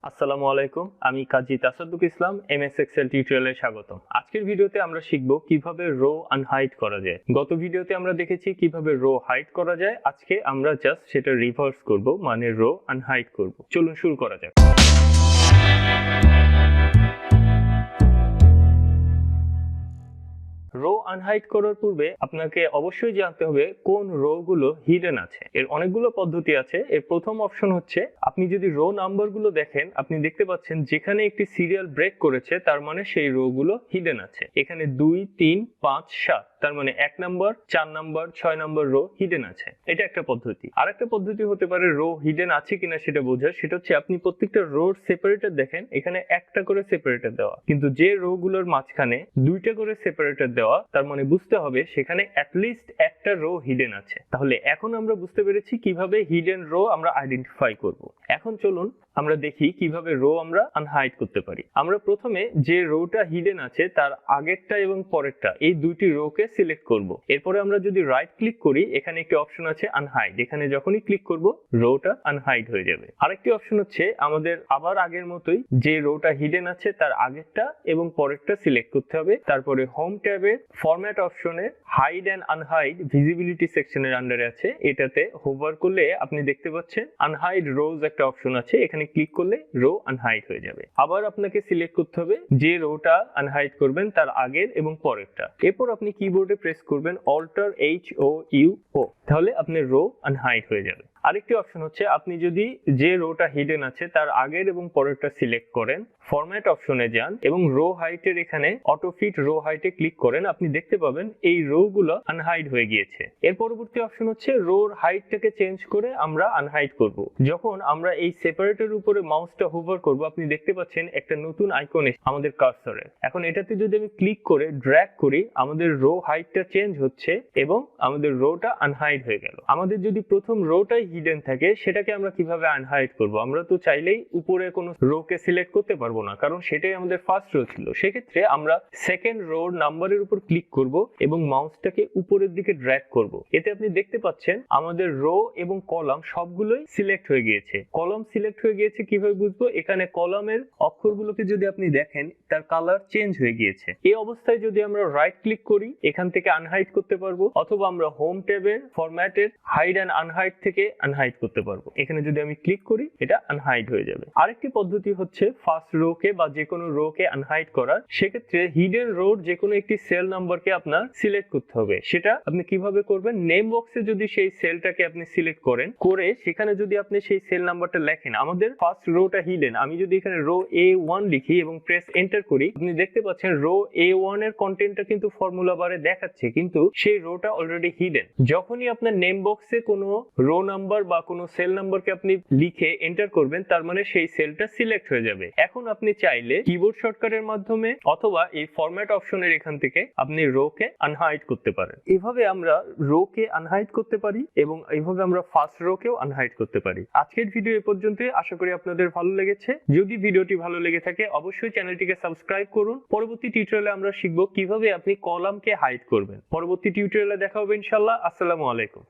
আসসালামু আলাইকুম, আমি কাজী তাসাদ্দুক ইসলাম এমএস এক্সেল টিউটোরিয়ালে স্বাগতম। আজকের ভিডিওতে আমরা শিখব কিভাবে রো আনহাইড করা যায়। গত ভিডিওতে আমরা দেখেছি কিভাবে রো হাইড করা যায়। আজকে আমরা জাস্ট সেটা রিভার্স করব, মানে রো আনহাইড করব। চলুন শুরু করা যাক। রো আনহাইড করার পূর্বে আপনাকে অবশ্যই জানতে হবে কোন রো গুলো হিডেন আছে। এর অনেকগুলো পদ্ধতি আছে। এর প্রথম অপশন হচ্ছে, আপনি যদি রো নাম্বার গুলো দেখেন, আপনি দেখতে পাচ্ছেন যেখানে একটি সিরিয়াল ব্রেক করেছে তার মানে সেই রো গুলো হিডেন আছে। এখানে 2, 3, 5, 7, তার মানে 1 number, 4 number, 6 number rho hidden আছে। এটা একটা পদ্ধতি। আরেকটা পদ্ধতি হতে পারে রো হিডেন আছে কিনা সেটা বোঝার। সেটা হচ্ছে আপনি প্রত্যেকটা রোর সেপারেটর দেখেন, এখানে একটা করে সেপারেটর দেওয়া, কিন্তু যে রো গুলোর মাঝখানে দুইটা করে সেপারেটর দেওয়া, তার মানে বুঝতে হবে সেখানে অ্যাটলিস্ট একটা রো হিডেন আছে। তাহলে এখন আমরা বুঝতে পেরেছি কিভাবে হিডেন রো আমরা আইডেন্টিফাই করব। এখন চলুন আমরা দেখি কিভাবে রো আমরা আনহাইড করতে পারি। আমরা প্রথমে যে রোটা হিডেন আছে তার আগেরটা এবং পরেরটা, এই দুইটি রোকে সিলেক্ট করব। এরপরে আমরা যদি রাইট ক্লিক করি, এখানে একটি অপশন আছে আনহাইড। এখানে যখনই ক্লিক করব রোটা আনহাইড হয়ে যাবে। আরেকটি অপশন হচ্ছে আমাদের আবার আগের মতোই যে রোটা হিডেন আছে তার আগেরটা এবং পরেরটা সিলেক্ট করতে হবে। তারপরে হোম ট্যাবে ফরম্যাট অপশনে হাইড এন্ড আনহাইড ভিজিবিলিটি সেকশনের আন্ডারে আছে। এটাতে হোভার করলে আপনি দেখতে পাচ্ছেন আনহাইড রোজ একটা অপশন আছে। এখানে ক্লিক করলে রো আনহাইড হয়ে যাবে। আবার আপনাকে সিলেক্ট করতে হবে যে রোটা আনহাইড করবেন তার আগের এবং পরেরটা। এরপর আপনি কিবোর্ডে প্রেস করবেন অল্টার HOUO, তাহলে আপনার রো আনহাইড হয়ে যাবে। আরেকটি অপশন হচ্ছে, আপনি যদি যে রোটা হিডেন আছে তার আগের এবং পরেরটা সিলেক্ট করেন, ফরম্যাট অপশনে যান এবং রো হাইটের এখানে অটোফিট রো হাইটে ক্লিক করেন, আপনি দেখতে পাবেন এই রো গুলো আনহাইড হয়ে গিয়েছে। এর পরবর্তী অপশন হচ্ছে রোর হাইটটাকে চেঞ্জ করে আমরা আনহাইড করব। যখন আমরা এই সেপারেটর উপরে মাউসটা হোভার করব, আপনি দেখতে পাচ্ছেন একটা নতুন আইকন আমাদের কার্সরে। এখন এটাতে যদি আমি ক্লিক করে ড্র্যাগ করি, আমাদের রো হাইটটা চেঞ্জ হচ্ছে এবং আমাদের রোটা আনহাইড হয়ে গেল। আমাদের যদি প্রথম রোটাই হিডেন থাকে, সেটাকে আমরা কিভাবে আনহাইড করব? আমরা তো চাইলেই উপরে কোনো রোকে সিলেক্ট করতে পারবো না, কারণ সেটাই আমাদের ফার্স্ট রো ছিল। সেক্ষেত্রে আমরা সেকেন্ড রোর নাম্বারের উপর ক্লিক করব এবং মাউসটাকে উপরের দিকে ড্র্যাগ করব। এতে আপনি দেখতে পাচ্ছেন আমাদের রো এবং কলাম সবগুলোই সিলেক্ট হয়ে গিয়েছে। কলাম সিলেক্ট হয়ে গিয়েছে কিভাবে বুঝবো? এখানে কলামের অক্ষরগুলোকে যদি আপনি দেখেন, তার কালার চেঞ্জ হয়ে গিয়েছে। এই অবস্থায় যদি আমরা রাইট ক্লিক করি, এখান থেকে আনহাইড করতে পারবো, অথবা আমরা হোম ট্যাবের ফরম্যাটের হাইড এন্ড আনহাইড থেকে আনহাইড করতে পারবো। এখানে যদি আমি ক্লিক করি, এটা আনহাইড হয়ে যাবে। আরেকটি পদ্ধতি হচ্ছে ফার্স্ট রোকে বা যে কোনো রোকে আনহাইড করার। সেক্ষেত্রে হিডেন রোর যে কোনো একটি সেল নাম্বারকে আপনার সিলেক্ট করতে হবে। সেটা আপনি কিভাবে করবেন? নেম বক্সে যদি সেই সেলটাকে আপনি সিলেক্ট করেন, করে সেখানে যদি আপনি সেই সেল নাম্বারটা লেখেন, আমাদের ফার্স্ট রোটা হিডেন, আমি যদি এখানে রো A1 লিখি এবং প্রেস এন্টার করি, আপনি দেখতে পাচ্ছেন রো A1 এর কন্টেন্টটা কিন্তু ফর্মুলা বারে দেখাচ্ছে, কিন্তু সেই রোটা অলরেডি হিডেন। যখনই আপনার নেম বক্সে কোনো রো নাম্বার বা কোনো সেল নাম্বারকে আপনি লিখে এন্টার করবেন, তার মানে সেই সেলটা সিলেক্ট হয়ে যাবে। এখন আপনি চাইলে কিবোর্ড শর্টকাটের মাধ্যমে অথবা এই ফরম্যাট অপশনের এখান থেকে আপনি রোকে আনহাইড করতে পারেন। এভাবে আমরা রোকে আনহাইড করতে পারি এবং এইভাবে আমরা ফার্স্ট রোকেও আনহাইড করতে পারি। আজকের ভিডিও এ পর্যন্ত। আশা করি আপনাদের ভালো লেগেছে। যদি ভিডিওটি ভালো লেগে থাকে, অবশ্যই চ্যানেলটিকে সাবস্ক্রাইব করুন। পরবর্তী টিউটোরিয়ালে আমরা শিখব কিভাবে আপনি কলামকে হাইড করবেন। পরবর্তী টিউটোরিয়ালে দেখা হবে ইনশাআল্লাহ। আসসালামু আলাইকুম।